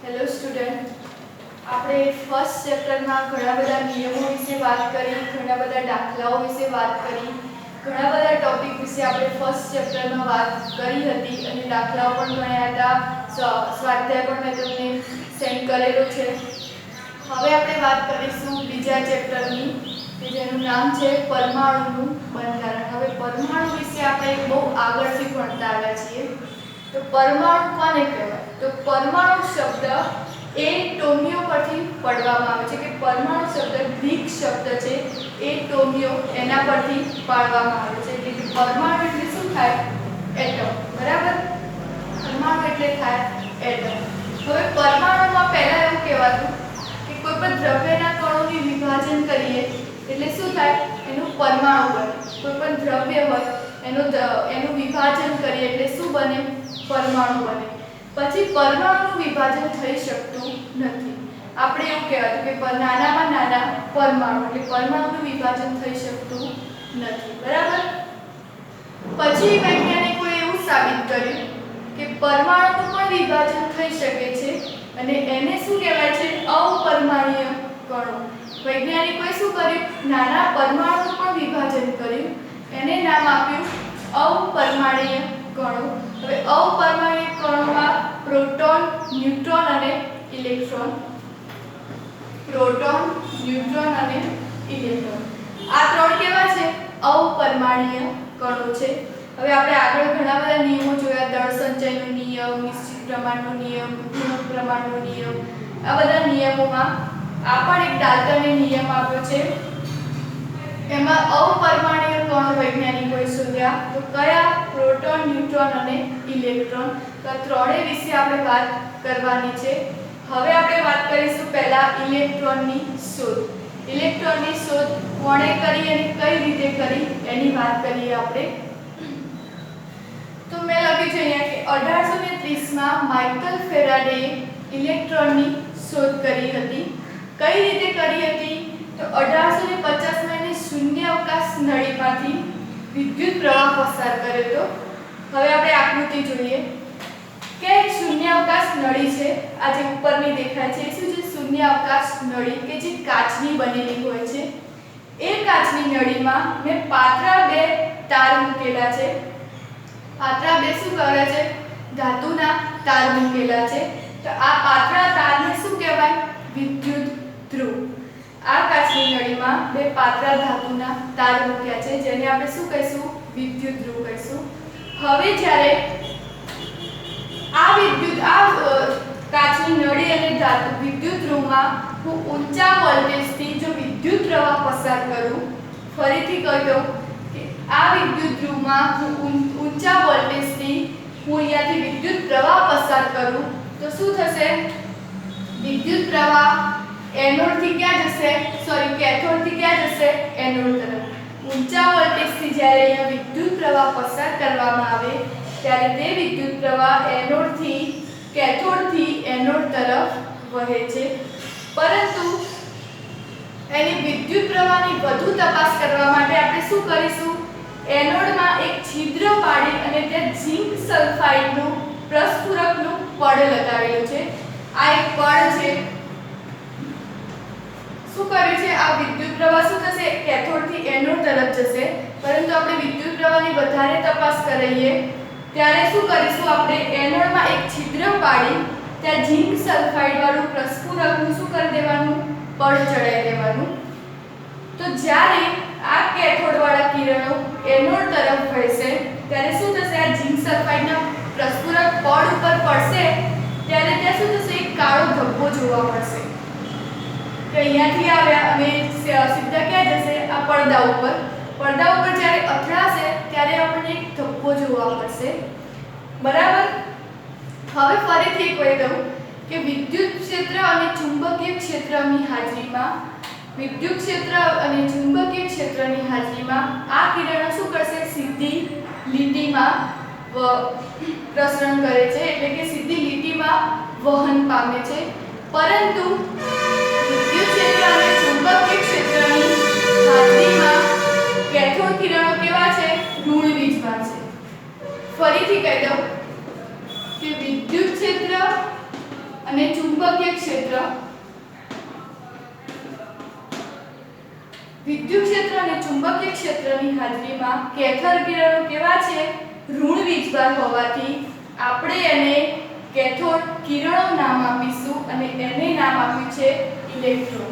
Hello student, આપણે first ચેપ્ટરમાં ઘણા બધા નિયમો વિશે વાત કરી, ઘણા બધા દાખલાઓ વિશે વાત કરી, ઘણા બધા ટોપિક વિશે આપણે ફર્સ્ટ ચેપ્ટરમાં વાત કરી હતી અને દાખલાઓ પણ ગણ્યા હતા, સ્વાધ્યાય પણ મેં તમને સેન્ડ કરેલો છે. હવે આપણે વાત કરીશું બીજા ચેપ્ટરની કે જેનું નામ છે પરમાણુનું બંધારણ. હવે પરમાણુ વિશે આપણે બહુ આગળથી ભણતા આવ્યા છીએ. તો પરમાણુ કોને કહેવાય? તો પરમાણુ શબ્દ એટોમિયો પરથી પડવામાં આવે છે કે પરમાણુ શબ્દ ગ્રીક શબ્દ છે એટોમિયો, એના પરથી પાડવામાં આવે છે. એટલે કે પરમાણુ એટલે શું થાય? એટમ. બરાબર? પરમાણુ એટલે થાય એટમ. હવે પરમાણુમાં પહેલા એવું કહેવાતું કે કોઈ પણ દ્રવ્યના કણોનું વિભાજન કરીએ એટલે શું થાય? એનું પરમાણુ બને. કોઈ પણ દ્રવ્ય હોય એનું વિભાજન કરીએ એટલે શું બને? પરમાણુ બને. પછી પરમાણુનું વિભાજન થઈ શકતું નથી. આપણે એવું કહેવાતું કે નાનામાં નાના પરમાણુ, એટલે પરમાણુનું વિભાજન થઈ શકતું નથી. બરાબર? પછી વૈજ્ઞાનિકોએ એવું સાબિત કર્યું કે પરમાણુનું પણ વિભાજન થઈ શકે છે અને એને શું કહેવાય છે? અપરમાણુય કણો. વૈજ્ઞાનિકોએ શું કર્યું? નાના પરમાણુનું પણ વિભાજન કર્યું, એને નામ આપ્યું અપરમાણુય કણો. હવે અપરમાણુય કણોમાં પ્રોટોન, ન્યુટ્રોન અને ઇલેક્ટ્રોન. પ્રોટોન, ન્યુટ્રોન અને ઇલેક્ટ્રોન, આ ત્રણ કેવા છે? અપરમાણુય કણો છે. હવે આપણે આગળ ઘણા બધા નિયમો જોયા, દળ સંચયનો નિયમ, નિશ્ચિત પ્રમાણનો નિયમ, ગુણક પ્રમાણનો નિયમ. આ બધા નિયમોમાં આ પણ એક ડાલ્ટને નિયમ આપ્યો છે. એમાં અપરમાણુય કણો વૈજ્ઞાનિકોએ શોધ્યા. તો કયા? પ્રોટોન, ન્યુટ્રોન અને ઇલેક્ટ્રોન. તો આ ત્રણેય વિશે આપણે વાત કરવાની છે. હવે આપણે વાત કરીશું પહેલા ઇલેક્ટ્રોનની શોધ. ઇલેક્ટ્રોનની શોધ કોણે કરી અને કઈ રીતે કરી એની વાત કરીએ આપણે. તો મેં લખ્યું છે અહીંયા કે 1830 માં માઇકલ ફેરાડેએ ઇલેક્ટ્રોનની શોધ કરી હતી. કઈ રીતે કરી હતી? તો 1850 માં એને શૂન્ય અવકાશ નળીમાંથી વિદ્યુત પ્રવાહ પસાર કર્યો હતો. હવે આપણે આકૃતિ જોઈએ કે શૂન્ય અવકાશ નળી છે. આ જે ઉપરની દેખાય છે શું છે? શૂન્ય અવકાશ નળી કે જે કાચની બનેલી હોય છે. એ કાચની નળીમાં મેં પાતળા બે તાર મૂકેલા છે. પાતળા બે શું કરે છે? ધાતુના તાર મૂકેલા છે. તો આ પાતળા તારને શું કહેવાય? વિદ્યુત ધ્રુવ. આ કાચની નળીમાં બે પાતળા ધાતુના તાર મૂક્યા છે જેને આપણે શું કહીશું? વિદ્યુત ધ્રુવ કહીશું. હવે જ્યારે આ કાચની નળી અને ધાતુ વિદ્યુત ધ્રુવમાં હું ઊંચા વોલ્ટેજથી જો વિદ્યુત પ્રવાહ પસાર કરું, ફરીથી કહી દઉં કે આ વિદ્યુત ધ્રુવમાં હું ઊંચા વોલ્ટેજથી હું અહીંયાથી વિદ્યુત પ્રવાહ પસાર કરું તો શું થશે? વિદ્યુત પ્રવાહ એનોડથી ક્યાં જશે? કેથોડથી ક્યાં જશે? એનોડ તરફ. ઊંચા વોલ્ટેજથી જ્યારે અહીંયા વિદ્યુત પ્રવાહ પસાર કરવામાં આવે ત્યારે તે વિદ્યુત પ્રવાહ એનોડથી કેથોડથી એનોડ તરફ વહે છે. પરંતુ એની વિદ્યુત પ્રવાહની વધુ તપાસ કરવા માટે આપણે શું કરીશું? એનોડમાં એક છિદ્ર પાડી અને ત્યાં ઝિંક સલ્ફાઇડનું પ્રસ્ફુરકનું પડ લગાવેલું છે. આ એક પડ છે. શું કર્યું છે? આ વિદ્યુત પ્રવાહ શું થશે? કેથોડથી એનોડ તરફ જશે. પરંતુ આપણે વિદ્યુત પ્રવાહની વધારે તપાસ કરીએ ત્યારે શું કરીશું? આપણે એનોડમાં એક છિદ્ર પાડી ત્યાં ઝિંક સલ્ફાઇડ વાળું પ્રસ્ફુરકનું શું કરી દેવાનું? પડ ચડાવી દેવાનું. તો જ્યારે આ કેથોડ વાળા કિરણો એનોડ તરફ વહેશે ત્યારે શું થશે? આ ઝિંક સલ્ફાઇડના પ્રસ્ફુરક પડ ઉપર પડશે ત્યારે ત્યાં શું થશે? એક કાળો ધબ્બો જોવા મળશે. તો અહીંયાથી આવ્યા અને સીધા ક્યાં જશે? આ પડદા ઉપર. પડદા ઉપર જ્યારે અથડાશે ત્યારે આપણને એક ધબ્બો જોવા મળશે. બરાબર? હવે ફરીથી કહી દઉં કે વિદ્યુત ક્ષેત્ર અને ચુંબકીય ક્ષેત્રની હાજરીમાં આ કિરણો શું કરશે? સીધી લીટીમાં પ્રસરણ કરે છે, એટલે કે સીધી લીટીમાં વહન પામે છે. પરંતુ વિદ્યુત ક્ષેત્ર અને ચુંબકીય ક્ષેત્રની હાજરીમાં કેથોડ કિરણો કેવા છે? ઋણ વીજભાર છે. ફરીથી કહી દઉં કે વિદ્યુત ક્ષેત્ર અને ચુંબકીય ક્ષેત્ર. વિદ્યુત ક્ષેત્ર અને ચુંબકીય ક્ષેત્રની હાજરીમાં કેથોડ કિરણો કેવા છે? ઋણ વીજભાર હોવાથી આપણે એને કેથોડ કિરણો નામ આપીશું અને એને નામ આપ્યું છે ઇલેક્ટ્રોન.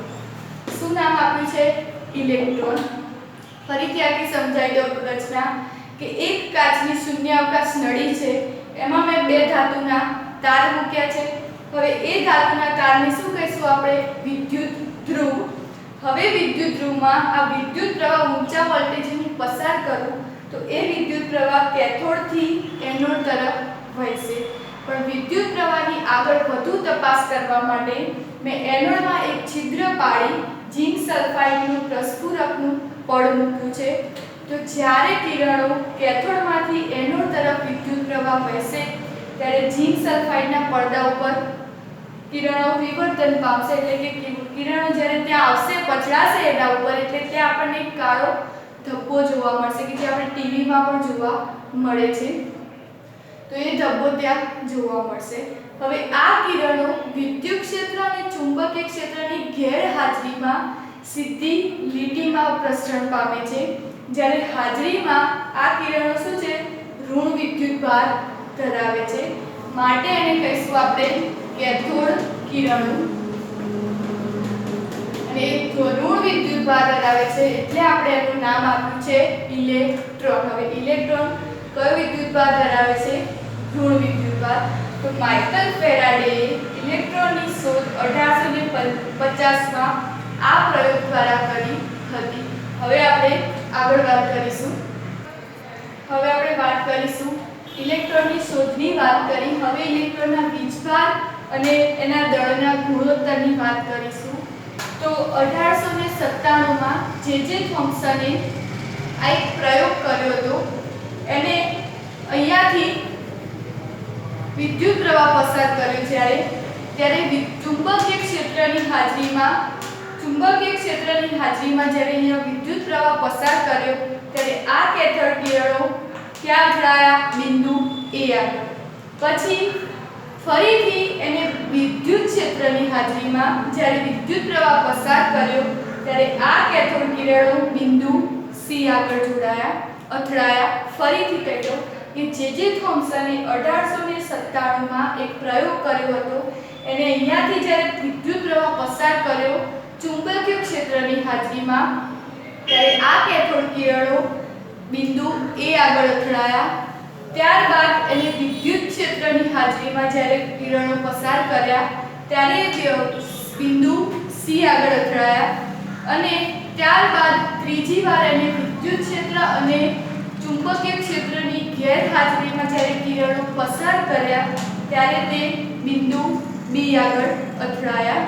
શું નામ આપ્યું છે? ઇલેક્ટ્રોન. ફરીથી આખી સમજાવી દઉં રચના કે એક કાચની શૂન્યાવકાશ નળી છે, એમાં મેં બે ધાતુના તાર મૂક્યા છે. હવે એ ધાતુના તારને શું કહીશું આપણે? વિદ્યુત ધ્રુવ. હવે વિદ્યુત ધ્રુવમાં આ વિદ્યુત પ્રવાહ ઊંચા વોલ્ટેજની પસાર કરું તો એ વિદ્યુત પ્રવાહ કેથોડથી એનોડ તરફ વહેશે. પણ વિદ્યુત પ્રવાહની આગળ વધુ તપાસ કરવા માટે મેં એનોડમાં એક છિદ્ર પાડી ઝિંક સલ્ફાઇડનું પ્રસ્ફુરકનું પડ મૂક્યું છે. તો જ્યારે કિરણો કેથોડમાંથી એનોડ તરફ વિદ્યુત પ્રવાહ વહેશે ત્યારે ઝિંક સલ્ફાઇડના પડદા ઉપર કિરણો વિવર્તન પામશે. એટલે કે કિરણો જ્યારે ત્યાં આવશે, પછડાશે એના ઉપર, એટલે ત્યાં આપણને એક કાળો ધબ્બો જોવા મળશે કે જે આપણે ટીવીમાં પણ જોવા મળે છે. તો એ ધબ્બો ત્યાં જોવા મળશે. હવે આ કિરણો વિદ્યુત ક્ષેત્ર અને ચુંબકીય ક્ષેત્રની ગેરહાજરીમાં સીધી લીટીમાં પ્રસરણ પામે છે. જ્યારે હાજરીમાં આ કિરણો શું છે? ઋણ વિદ્યુતભાર ધરાવે છે. માટે એને કહીશું આપણે કેથોડ કિરણો. અને ઋણ વિદ્યુતભાર ધરાવે છે એટલે આપણે એનું નામ આપ્યું છે ઇલેક્ટ્રોન. હવે ઇલેક્ટ્રોન કયો વિદ્યુતભાર ધરાવે છે? ઋણ વિદ્યુતભાર. તો માઇકલ ફેરાડેએ ઇલેક્ટ્રોનની શોધ 1850માં આ પ્રયોગ દ્વારા કરી હતી. હવે આપણે આગળ વાત કરીશું. ઇલેક્ટ્રોનની શોધની વાત કરી. હવે ઇલેક્ટ્રોનના વીજભાર અને એના દળના ગુણોત્તરની વાત કરીશું. તો 1897માં જે થોમ્સને આ એક પ્રયોગ કર્યો હતો. એને અહીંયાથી વિદ્યુત પ્રવાહ પસાર કર્યો ત્યારે ચુંબકીય ક્ષેત્રની હાજરીમાં જ્યારે અહીંયા વિદ્યુત પ્રવાહ પસાર કર્યો ત્યારે આ કેથોડ કિરણો ક્યાં અથડાયા? બિંદુ A આગળ. પછી ફરીથી એને વિદ્યુત ક્ષેત્રની હાજરીમાં જ્યારે વિદ્યુત પ્રવાહ પસાર કર્યો ત્યારે આ કેથોડ કિરણો બિંદુ C આગળ અથડાયા. ફરીથી કહેતો કે જે થોમ્સને 1897માં એક પ્રયોગ કર્યો હતો. એને અહીંયાથી જ્યારે વિદ્યુત પ્રવાહ પસાર કર્યો ચુંબકીય ક્ષેત્રની હાજરીમાં ત્યારે આ કેથોડ કિરણો બિંદુ A આગળ અથડાયા. ત્યારબાદ એને વિદ્યુત ક્ષેત્રની હાજરીમાં જ્યારે કિરણો પસાર કર્યા ત્યારે બિંદુ C આગળ અથડાયા. અને ત્યારબાદ ત્રીજી વાર એને વિદ્યુત ક્ષેત્ર અને ચુંબકીય ક્ષેત્રની ગેરહાજરીમાં જ્યારે કિરણો પસાર કર્યા ત્યારે તે બિંદુ B આગળ અથડાયા.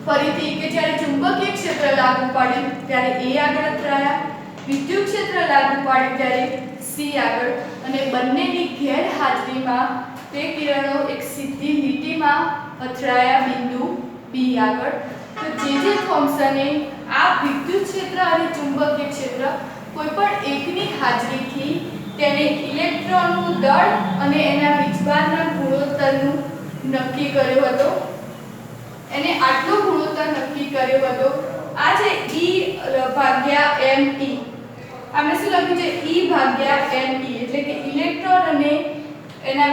ફરીથી કે જ્યારે ચુંબકીય ક્ષેત્ર લાગુ પાડ્યું ત્યારે A આગળ અથડાયા, વિદ્યુત ક્ષેત્ર લાગુ પાડ્યું ત્યારે C આગળ, અને બંનેની ગેરહાજરીમાં તે કિરણો એક સીધી લીટીમાં અથડાયા બિંદુ B આગળ. તો જે થોમ્સને આ વિદ્યુત ક્ષેત્ર અને ચુંબકીય ક્ષેત્ર કોઈપણ એકની હાજરીથી તેને ઇલેક્ટ્રોનનું દળ અને એના વીજભારના ગુણોત્તરનું નક્કી કર્યો હતો. એને આટલો ગુણોત્તર નક્કી કર્યો હતો. આ છે E/me. આપણે શું લખ્યું છે? E/me એટલે કે ઇલેક્ટ્રોન અને એના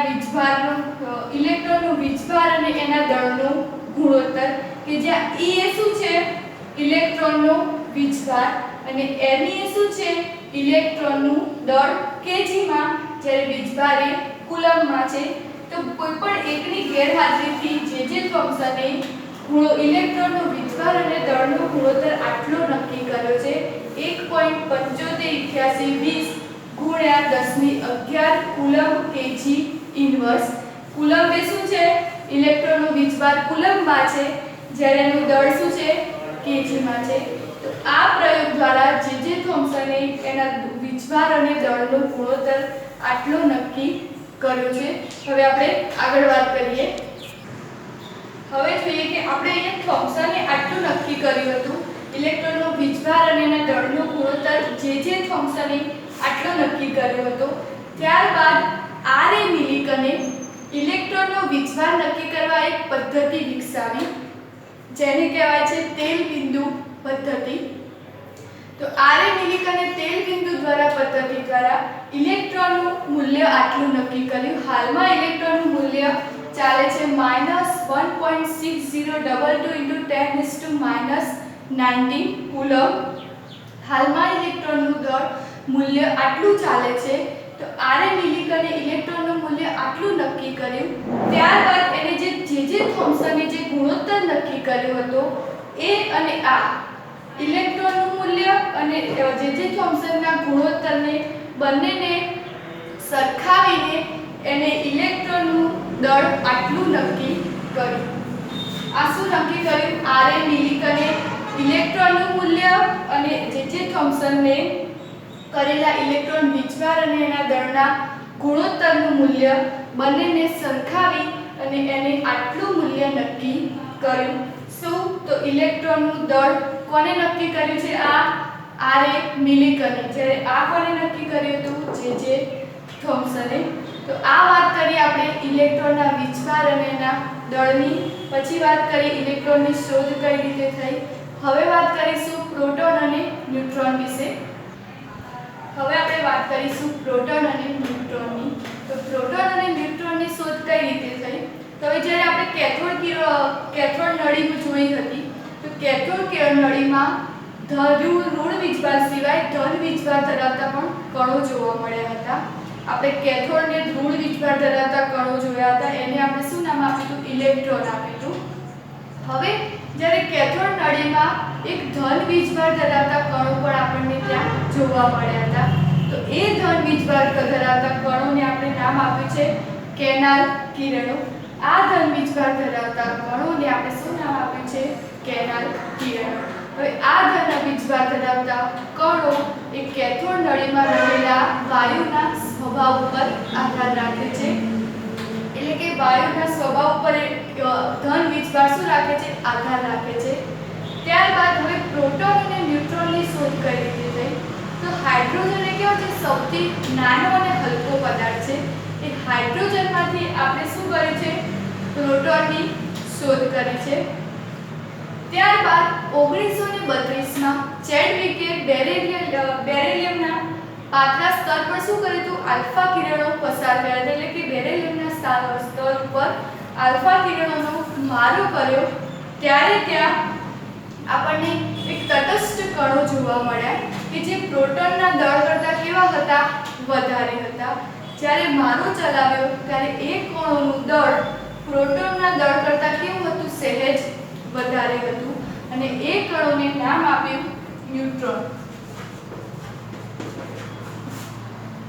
ઇલેક્ટ્રોનનું વીજભાર અને એના દળનો ગુણોત્તર, કે જ્યાં E એ શું છે? ઇલેક્ટ્રોનનો વીજભાર, અને me એ શું છે? ઇલેક્ટ્રોનનું દળ કેજીમાં, જ્યારે વીજભાર એ કુલમ્બમાં છે. તો કોઈપણ એકની ગેરહાજરીથી જે થોમ્સને ઇલેક્ટ્રોનનો વીજભાર અને દળનો ગુણોત્તર આટલો નક્કી કર્યો છે 1.758820 × 1011 કુલમ્બ કેજી ઇન્વર્સ. કુલમ્બ એ શું છે? ઇલેક્ટ્રોનનો વીજભાર કુલમ્બમાં છે, જ્યારે એનું દળ શું છે? કેજીમાં છે. તો આ પ્રયોગ દ્વારા જે થોમ્સને એના વીજભાર અને દળનો ગુણોત્તર આટલો નક્કી કર્યો છે. હવે આપણે આગળ વાત કરીએ. હવે જોઈએ કે આપણે અહીંયા થોમ્સને આટલું નક્કી કર્યું હતું, ઇલેક્ટ્રોનનો વીજભાર અને એના દળનો ગુણોત્તર જે થોમ્સને આટલો નક્કી કર્યો હતો. ત્યારબાદ આર એ મિલિકને ઇલેક્ટ્રોનનો વીજભાર નક્કી કરવા એક પદ્ધતિ વિકસાવી જેને કહેવાય છે તેલ બિંદુ પદ્ધતિ। તો આરે મિલિકને તેલ બિંદુ દ્વારા પદ્ધતિ દ્વારા ઇલેક્ટ્રોનનું મૂલ્ય આટલું નક્કી કર્યું। હાલમાં ઇલેક્ટ્રોનનું મૂલ્ય ચાલે છે -1.6022 × 10⁻⁹ કુલમ। હાલમાં ઇલેક્ટ્રોનનું દળ મૂલ્ય આટલું ચાલે છે। તો આરે મિલિકને ઇલેક્ટ્રોનનું મૂલ્ય આટલું નક્કી કર્યું। ત્યારબાદ એને જે થોમ્સને જે ગુણોત્તર નક્કી કર્યો હતો એ અને આ ઇલેક્ટ્રોનનું મૂલ્ય અને જે થોમ્સનના ગુણોત્તરને બંનેને સરખાવીને એને ઇલેક્ટ્રોનનું દળ આટલું નક્કી કર્યું। આ શું નક્કી કર્યું? આરે મિલિકને ઇલેક્ટ્રોનનું મૂલ્ય અને જે થોમ્સનને કરેલા ઇલેક્ટ્રોન વીજભાર અને એના દળના ગુણોત્તરનું મૂલ્ય બંનેને સરખાવી અને એને આટલું મૂલ્ય નક્કી કર્યું। શું? તો ઇલેક્ટ્રોનનું દળ કોને નક્કી કર્યું છે? આ આરે મિલિકને। જ્યારે આ કોને નક્કી કર્યું હતું? જે થોમ્સને। તો આ વાત કરી આપણે ઇલેક્ટ્રોનના વીજભાર અને એના દળની। પછી વાત કરી ઇલેક્ટ્રોનની શોધ કઈ રીતે થઈ। હવે વાત કરીશું પ્રોટોન અને ન્યુટ્રોન વિશે। હવે આપણે વાત કરીશું પ્રોટોન અને ન્યુટ્રોનની। તો પ્રોટોન અને ન્યુટ્રોનની શોધ કઈ રીતે થઈ? તો હવે જ્યારે આપણે કેથોડ નળી જોઈ હતી તો કેથોડ નળીમાં ઋણ વીજભાર સિવાય ધન વીજભાર ધરાવતા પણ કણો જોવા મળ્યા હતા। આપણે કેથોડને ઋણ વીજભાર ધરાવતા કણો જોયા હતા, એને આપણે શું નામ આપ્યું હતું? ઇલેક્ટ્રોન આપ્યું હતું। હવે જ્યારે કેથોડ નળીમાં એક ધન વીજભાર ધરાવતા કણો પણ આપણને ત્યાં જોવા મળ્યા હતા। તો એ ધન વીજભાર ધરાવતા કણોને આપણે નામ આપ્યું છે કેનાલ કિરણો। આ ધન વીજભાર ધરાવતા કણોને આપણે શું નામ આપ્યું છે? કેનાલ કિરણો। હવે આ ધન વીજભાર ધરાવતા કણો એ કેથોડ નળીમાં રહેલા વાયુના સ્વભાવ ઉપર આધાર રાખે છે। એટલે કે વાયુના સ્વભાવ ઉપર ધન વીજભાર શું રાખે છે? આધાર રાખે છે। ત્યારબાદ હવે પ્રોટોન અને ન્યુટ્રોનની શોધ કઈ રીતે થઈ? તો હાઇડ્રોજન એ કેવો છે? સૌથી નાનો અને હલકો પદાર્થ છે। એ હાઇડ્રોજનમાંથી આપણે શું કર્યું છે? પ્રોટોનની શોધ કરી છે। ત્યારબાદ 1932માં ચેડવિકે બેરિલિયમના પાતળા સ્તર પર શું કર્યું હતું? આલ્ફા કિરણો પસાર કર્યા હતા। એટલે કે બેરિલિયમના સ્તર ઉપર આલ્ફા કિરણોનો મારો કર્યો ત્યારે ત્યાં આપણને એક તટસ્થ કણો જોવા મળ્યા કે જે પ્રોટોનના દળ કરતાં કેવા હતા? વધારે હતા। જ્યારે મારો ચલાવ્યો ત્યારે એ કણોનું દળ પ્રોટોનના દળ કરતાં કેવું હતું? સહેજ વધારે હતું અને એ કણોને નામ આપ્યું ન્યુટ્રોન।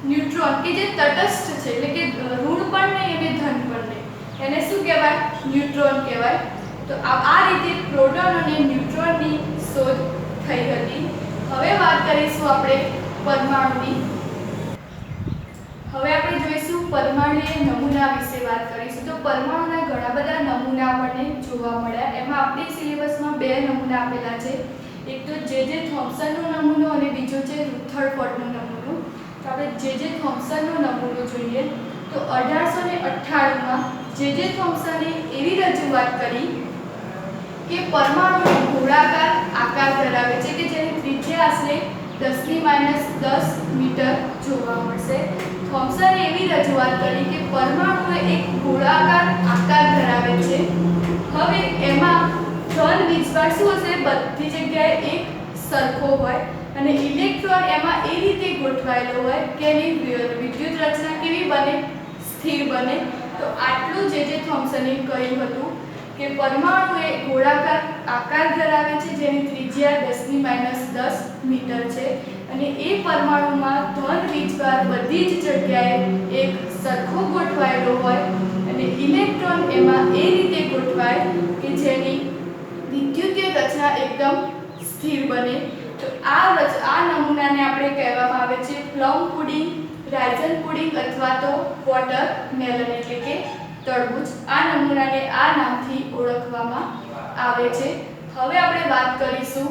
ન્યુટ્રોન કે જે તટસ્થ છે, એટલે કે ઋણ પણ નહીં અને ધન પણ નહીં, એને શું કહેવાય? ન્યુટ્રોન કહેવાય। તો આ રીતે પ્રોટોન અને ન્યુટ્રોનની શોધ થઈ હતી। હવે વાત કરીશું આપણે પરમાણુની। હવે આપણે જોઈશું પરમાણુય નમૂના વિશે વાત કરીશું। તો પરમાણુના ઘણા બધા નમૂના આપણને જોવા મળ્યા। એમાં આપણી સિલેબસમાં બે નમૂના આપેલા છે। એક તો જે થોમ્સનનો નમૂનો અને બીજો છે રુથરફોર્ડનો નમૂનો। તો આપણે જે થોમ્સનનો નમૂનો જોઈએ તો 1898માં જે થોમ્સને એવી રજૂઆત કરી કે પરમાણુ ગોળાકાર આકાર ધરાવે છે કે જેની ત્રિજ્યા આશરે 10⁻10 મીટર જોવા મળશે। થોમ્સને એવી રજૂઆત કરી કે પરમાણુ એક ગોળાકાર આકાર ધરાવે છે। હવે એમાં ધન વીજભાર શું હશે? બધી જગ્યાએ એક સરખો હોય અને ઇલેક્ટ્રોન એમાં એ રીતે ગોઠવાયેલો હોય કે એની વિદ્યુત રચના કેવી બને? સ્થિર બને। તો આટલું જે થોમ્સને કહ્યું હતું કે પરમાણુ એ ગોળાકાર આકાર ધરાવે છે જેની ત્રિજ્યા 10⁻10 મીટર છે અને એ પરમાણુમાં ધન વીજભાર બધી જ જગ્યાએ એક સરખો ગોઠવાયેલો હોય અને ઇલેક્ટ્રોન એમાં એ રીતે ગોઠવાય કે જેની વિદ્યુતીય રચના એકદમ સ્થિર બને। તો આ નમૂનાને આપણે કહેવામાં આવે છે પ્લમ પુડિંગ, રાઇઝન પુડિંગ અથવા તો વોટરમેલન એટલે કે તરબૂચ। આ નમૂનાને આ નામથી ઓળખવામાં આવે છે। હવે આપણે વાત કરીશું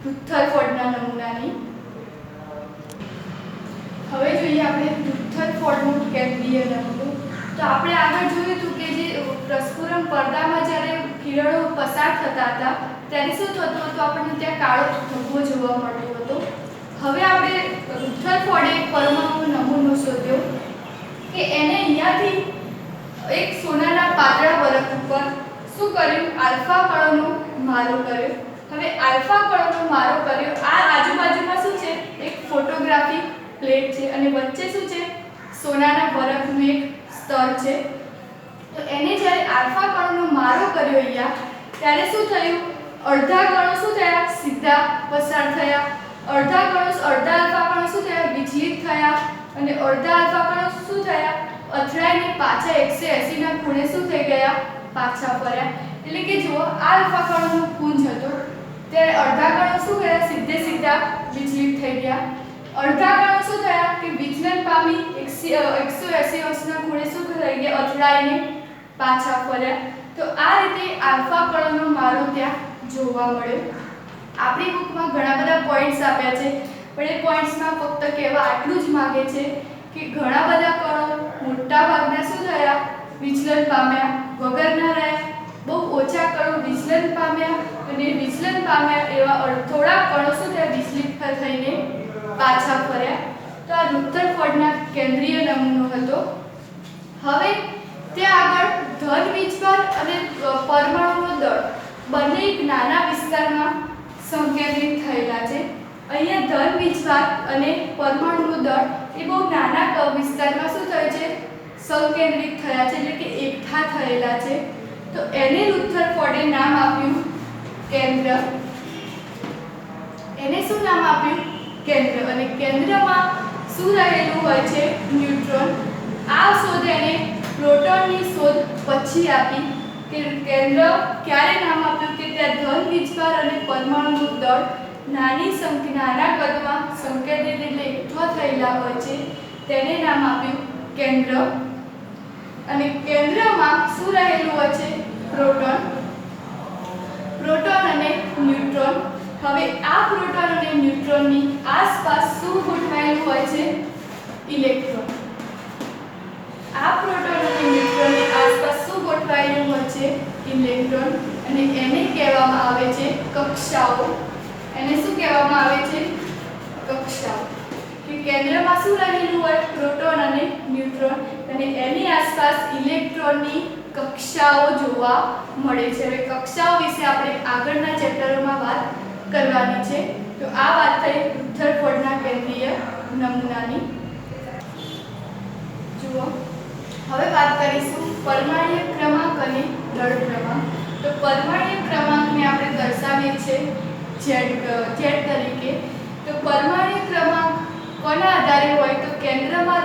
રુથરફોર્ડના નમૂનાની। હવે જોઈએ આપણે રુથરફોર્ડનો કેન્દ્રીય નમૂનો। તો આપણે આગળ જોયું હતું કે જે પ્રસ્ફુરણ પડદામાં જ્યારે કિરણો પસાર થતા હતા ત્યારે શું થતું હતું, આપણને ત્યાં કાળો ધબ્બો જોવા મળતો હતો. હવે આપણે રુથરફોર્ડે એક પરમાણુ નમૂનો શોધ્યો કે એને અહીંયાથી એક સોનાના પાતળા વરખ ઉપર શું કર્યું, આલ્ફા કણોનો મારો કર્યો. હવે આલ્ફા કણોનો મારો કર્યો. આ આજુબાજુમાં શું છે, એક ફોટોગ્રાફી પ્લેટ છે અને વચ્ચે શું છે, સોનાના વરખનું એક સ્તર છે. તો એને જ્યારે આલ્ફા કણોનો મારો કર્યો અહીંયા, ત્યારે શું થયું, અડધા કણો શું થયા, સીધા પસાર થયા. અડધા આલ્ફા કણો શું થયા, વિચલિત થયા. અને અડધા આલ્ફા કણો શું થયા, અથડાઈને પાછા 180 ના ખૂણે શું થઈ ગયા, પાછા ફર્યા. એટલે કે જુઓ, આ આલ્ફા કણોનો પુંજ હતો ત્યારે અડધા કણો શું ગયા, સીધા વિચલિત થઈ ગયા. અડધા કણો શું થયા કે વિચલન પામી 180 અંશના ખૂણે શું થઈ ગયા, અથડાઈને પાછા ફર્યા. તો આ રીતે આલ્ફા કણોનો મારો ત્યાં જોવા મળ્યો. આપણી બુકમાં ઘણા બધા પોઈન્ટ્સ આપ્યા છે, પણ એ પોઈન્ટ્સમાં ફક્ત કહેવા આટલું જ માંગે છે કે ઘણા બધા કણો મોટા ભાગના શું થયા, વિચલન પામ્યા, વગરના રહ્યા. બહુ ઓછા કણો વિચલન પામ્યા અને વિચલન પામ્યા એવા થોડા કણો શું થયા, વિચલિત થઈને પાછા ફર્યા. તો આ રુથરફોર્ડના કેન્દ્રીય નમૂનો હતો. હવે ત્યાં આગળ ધન વીજભાર અને પરમાણુનો દળ બંને એક નાના વિસ્તારમાં સંકેન્દ્રિત થયેલા છે. અહીંયા ધન વીજભાર અને પરમાણુનો દળ એ બહુ નાના વિસ્તારમાં શું થયું છે, સંકેન્દ્રિત થયા છે, એટલે કે એકઠા થયેલા છે. તો એને રુથરફોર્ડે નામ આપ્યું કેન્દ્ર. એને શું નામ આપ્યું, કેન્દ્ર. અને કેન્દ્રમાં શું રહેલું હોય છે, ન્યુટ્રોન. આ શોધ એને પ્રોટોનની શોધ પછી આપી. કે કેન્દ્ર ક્યારે નામ આપ્યું કે ત્યાં ધન વીજભાર અને પરમાણુનું દળ નાના કદમાં સંકેન્દ્રિત એટલે એકઠા થયેલા હોય છે, તેને નામ આપ્યું કેન્દ્ર. અને કેન્દ્રમાં શું રહેલું હોય છે, પ્રોટોન અને ન્યુટ્રોન. હવે આ પ્રોટોન અને ન્યુટ્રોનની આસપાસ શું ગોઠવાયેલું હોય છે, ઇલેક્ટ્રોન. આ પ્રોટોન અને ન્યુટ્રોનની આસપાસ શું ગોઠવાયેલું હોય છે, ઇલેક્ટ્રોન. અને એને કહેવામાં આવે છે કક્ષાઓ. એને શું કહેવામાં આવે છે, કક્ષાઓ. કે કેન્દ્રમાં શું રહેલું હોય, પ્રોટોન અને ન્યુટ્રોન, અને એની આસપાસ ઇલેક્ટ્રોનની કક્ષાઓ જોવા મળે છે. હવે કક્ષાઓ વિશે આપણે આગળના ચેપ્ટરોમાં વાત કરવાની છે. તો આ વાત થઈ રુથરફોર્ડના કેન્દ્રીય નમૂનાની. જુઓ, હવે વાત કરીશું પરમાણ્વીય ક્રમાંક અને દળ ક્રમાંક. તો પરમાણ્વીય ક્રમાંકને આપણે દર્શાવીએ છીએ Z તરીકે. તો પરમાણ્વીય ક્રમાંક કોના આધારે હોય, તો કેન્દ્રમાં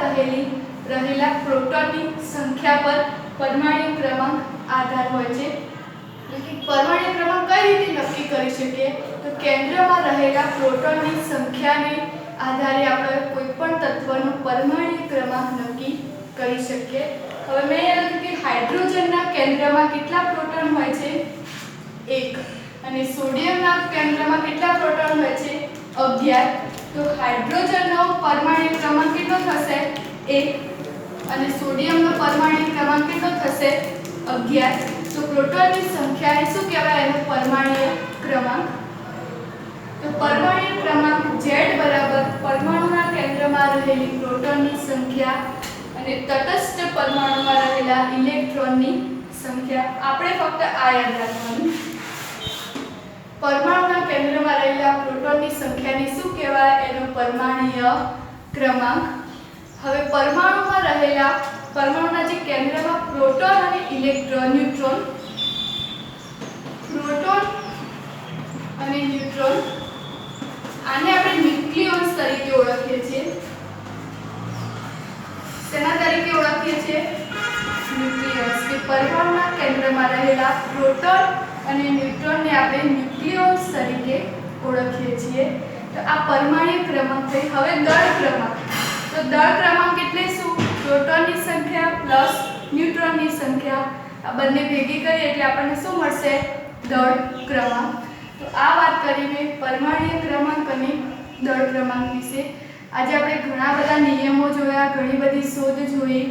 રહેલા પ્રોટોનની સંખ્યા પર પરમાણ્વીય ક્રમાંક આધાર હોય છે. એટલે પરમાણ્વીય ક્રમાંક કઈ રીતે નક્કી કરી શકીએ, તો કેન્દ્રમાં રહેલા પ્રોટોનની સંખ્યાને આધારે આપણે કોઈ પણ તત્વનો પરમાણ્વીય ક્રમાંક નક્કી કરી શકીએ. હવે મેં લખ્યું કે હાઇડ્રોજનના કેન્દ્રમાં કેટલા પ્રોટોન હોય છે, 1. અને સોડિયમના કેન્દ્રમાં કેટલા પ્રોટોન હોય છે, 11. તો હાઇડ્રોજનનો પરમાણ્વીય ક્રમાંક કેટલો થશે, 1. અને સોડિયમનો પરમાણ્વીય ક્રમાંક કેટલો થશે, 11. તો પ્રોટોનની સંખ્યાને શું કહેવાય, એનો પરમાણ્વીય ક્રમાંક. તો પરમાણ્વીય ક્રમાંક Z બરાબર પરમાણુના કેન્દ્રમાં રહેલી પ્રોટોનની સંખ્યા અને તટસ્થ પરમાણુમાં રહેલા ઇલેક્ટ્રોનની સંખ્યા. આપણે ફક્ત આ યાદ રાખવાનું, પરમાણુના કેન્દ્રમાં રહેલા પ્રોટોનની સંખ્યાને શું કહેવાય, એનો પરમાણ્વીય ક્રમાંક. હવે પરમાણુના જે કેન્દ્રમાં પ્રોટોન અને ન્યુટ્રોન આને આપણે ન્યુક્લિયોન્સ તરીકે ઓળખીએ છીએ. તેના તરીકે ઓળખીએ છીએ ન્યુક્લિયોન્સ. કે પરમાણુના કેન્દ્રમાં રહેલા પ્રોટોન અને ન્યુટ્રોનને આપણે ન્યુક્લિયોન્સ તરીકે ઓળખીએ છીએ. તો આ પરમાણ્વીય ક્રમાંક થઈ. હવે દળ ક્રમાંક. તો દળ ક્રમાંક એટલે શું, પ્રોટોનની સંખ્યા પ્લસ ન્યુટ્રોનની સંખ્યા, આ બંને ભેગી કરીએ એટલે આપણને શું મળશે, દળ ક્રમાંક. તો આ વાત કરીને પરમાણ્વીય ક્રમાંક અને દળ ક્રમાંક વિશે. આજે આપણે ઘણા બધા નિયમો જોયા, ઘણી બધી શોધ જોઈ,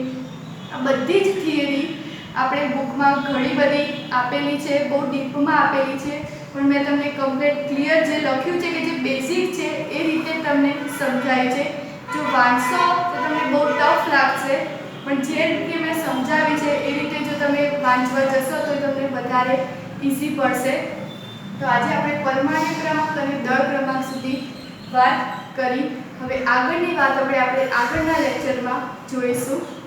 આ બધી જ થિયરી આપણે બુકમાં ઘણી બધી આપેલી છે, બહુ ડીપમાં આપેલી છે, પણ મેં તમને કમ્પ્લીટ ક્લિયર જે લખ્યું છે કે જે બેઝિક છે એ રીતે તમને સમજાય છે. જો વાંચશો તો તમને બહુ ટફ લાગશે, પણ જે રીતે મેં સમજાવી છે એ રીતે જો તમે વાંચવા જશો તો તમને વધારે ઇઝી પડશે. તો આજે આપણે પરમાણ્ય ક્રમાંક અને દળ ક્રમાંક સુધી વાત કરી. હવે આગળની વાત આપણે આગળના લેક્ચરમાં જોઈશું.